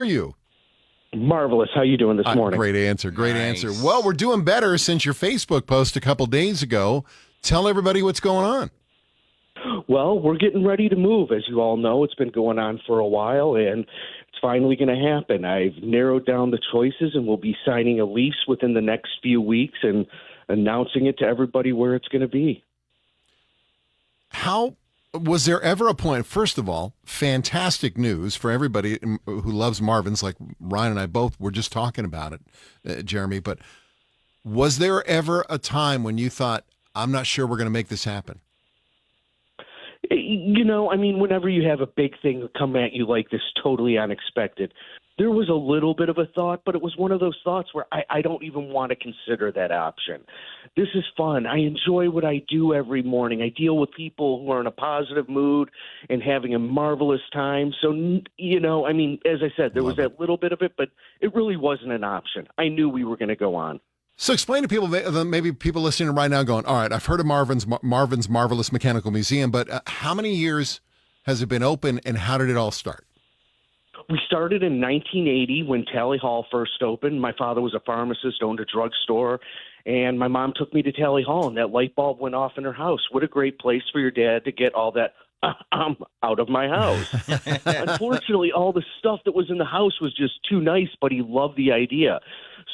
are you? Marvelous. How you doing this morning? Great answer. Great Nice. answer. Well, we're doing better since your Facebook post a couple days ago. Tell everybody what's going on. Well, we're getting ready to move. As you all know, it's been going on for a while, and it's finally going to happen. I've narrowed down the choices, and we'll be signing a lease within the next few weeks and announcing it to everybody where it's going to be. How was there ever a point, first of all, fantastic news for everybody who loves Marvin's, like Ryan and I both were just talking about it, Jeremy, but was there ever a time when you thought, I'm not sure we're going to make this happen? Whenever you have a big thing come at you like this, totally unexpected, there was a little bit of a thought, but it was one of those thoughts where I don't even want to consider that option. This is fun. I enjoy what I do every morning. I deal with people who are in a positive mood and having a marvelous time. So, as I said, there was that little bit of it, but it really wasn't an option. I knew we were going to go on. So explain to people, maybe people listening right now going, all right, I've heard of Marvin's Marvelous Mechanical Museum, but how many years has it been open and how did it all start? We started in 1980 when Tally Hall first opened. My father was a pharmacist, owned a drugstore, and my mom took me to Tally Hall, and that light bulb went off in her house. What a great place for your dad to get all that out of my house. Unfortunately, all the stuff that was in the house was just too nice, but he loved the idea.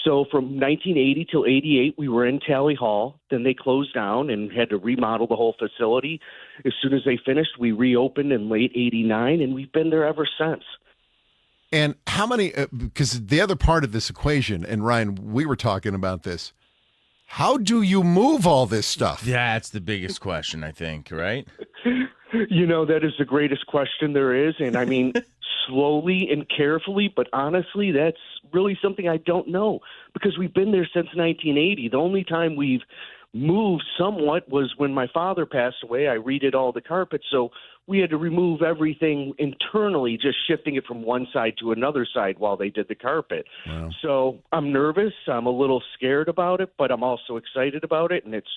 So from 1980 till 88, we were in Tally Hall. Then they closed down and had to remodel the whole facility. As soon as they finished, we reopened in late 89, and we've been there ever since. And how many, because the other part of this equation, and Ryan, we were talking about this, how do you move all this stuff? That's the biggest question, I think, right? That is the greatest question there is. And I mean, slowly and carefully, but honestly, that's really something I don't know because we've been there since 1980. The only time we've moved somewhat was when my father passed away. I redid all the carpet, so we had to remove everything internally, just shifting it from one side to another side while they did the carpet. Wow. So I'm nervous. I'm a little scared about it, but I'm also excited about it, and it's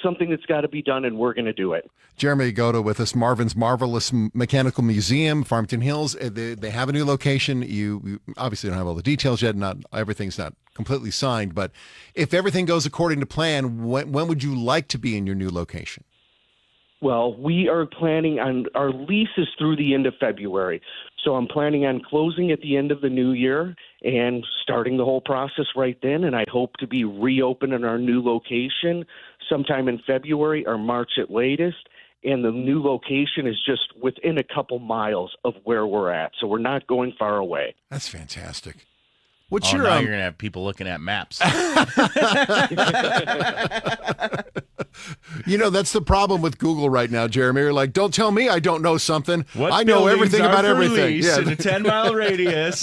something that's got to be done, and we're going to do it. Jeremy Yagoda with us, Marvin's Marvelous Mechanical Museum, Farmington Hills. They have a new location. You obviously don't have all the details yet. Not everything's not completely signed, but if everything goes according to plan, when would you like to be in your new location? Well, we are planning on our lease is through the end of February. So I'm planning on closing at the end of the new year and starting the whole process right then. And I hope to be reopening our new location sometime in February or March at latest. And the new location is just within a couple miles of where we're at. So we're not going far away. That's fantastic. Now you're going to have people looking at maps. That's the problem with Google right now, Jeremy. You're like, don't tell me I don't know something. What I know everything about everything. Yeah. In a 10-mile radius.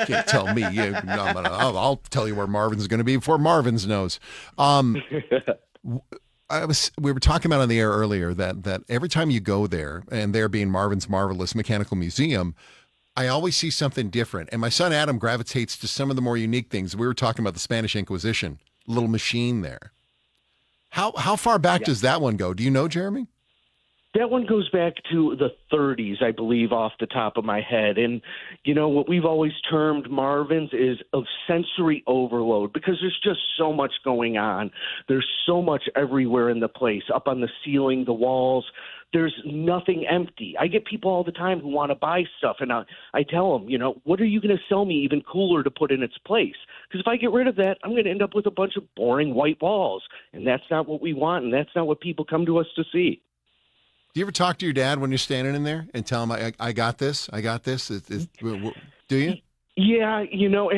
Can't tell me. I'll tell you where Marvin's going to be before Marvin's knows. We were talking about on the air earlier that every time you go there, and there being Marvin's Marvelous Mechanical Museum, I always see something different. And my son Adam gravitates to some of the more unique things. We were talking about the Spanish Inquisition, little machine there. How far back does that one go? Do you know, Jeremy? That one goes back to the 30s, I believe, off the top of my head. And, what we've always termed Marvin's is of sensory overload because there's just so much going on. There's so much everywhere in the place, up on the ceiling, the walls. There's nothing empty. I get people all the time who want to buy stuff, and I tell them, what are you going to sell me even cooler to put in its place? Because if I get rid of that, I'm going to end up with a bunch of boring white walls, and that's not what we want, and that's not what people come to us to see. Do you ever talk to your dad when you're standing in there and tell him, I got this, I got this? Do you? Yeah,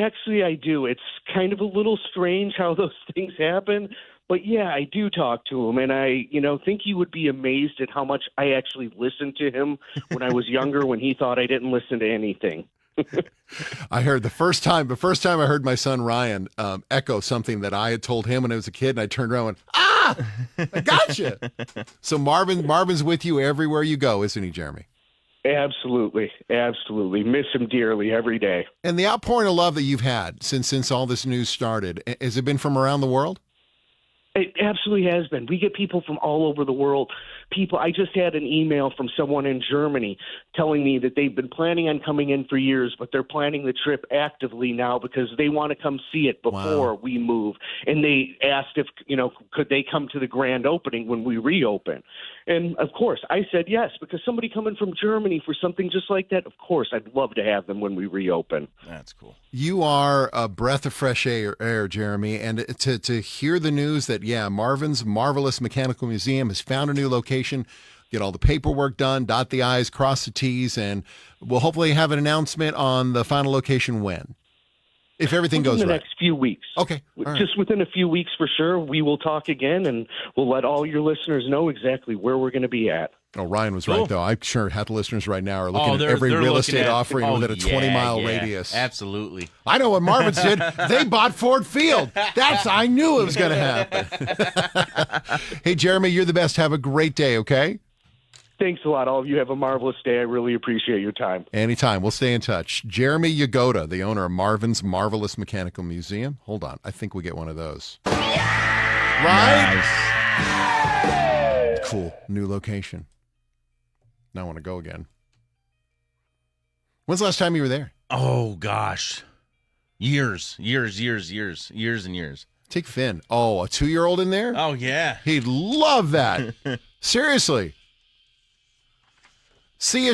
actually I do. It's kind of a little strange how those things happen. But, yeah, I do talk to him, and I, think he would be amazed at how much I actually listened to him when I was younger when he thought I didn't listen to anything. I heard the first time I heard my son Ryan echo something that I had told him when I was a kid, and I turned around and went, I gotcha. So Marvin's with you everywhere you go, isn't he, Jeremy? Absolutely. Absolutely. Miss him dearly every day. And the outpouring of love that you've had since all this news started, has it been from around the world? It absolutely has been. We get people from all over the world people. I just had an email from someone in Germany telling me that they've been planning on coming in for years, but they're planning the trip actively now because they want to come see it before we move. And they asked if, could they come to the grand opening when we reopen? And of course, I said yes, because somebody coming from Germany for something just like that, of course, I'd love to have them when we reopen. That's cool. You are a breath of fresh air, Jeremy. And to hear the news that, Marvin's Marvelous Mechanical Museum has found a new location, get all the paperwork done, dot the I's, cross the T's, and we'll hopefully have an announcement on the final location when. If everything goes right. In the next few weeks. Okay. All Just within a few weeks for sure, we will talk again, and we'll let all your listeners know exactly where we're going to be at. Oh, Ryan was right, though. I'm sure half the listeners right now are looking at every real estate offering within a 20-mile radius. Absolutely. I know what Marvin's did. They bought Ford Field. I knew it was going to happen. Hey, Jeremy, you're the best. Have a great day, okay? Thanks a lot. All of you have a marvelous day. I really appreciate your time. Anytime. We'll stay in touch. Jeremy Yagoda, the owner of Marvin's Marvelous Mechanical Museum. Hold on. I think we get one of those. Right? Nice. Cool. New location. Now I want to go again. When's the last time you were there? Oh, gosh. Years and years. Take Finn. Oh, a 2-year-old in there? Oh, yeah. He'd love that. Seriously. See you.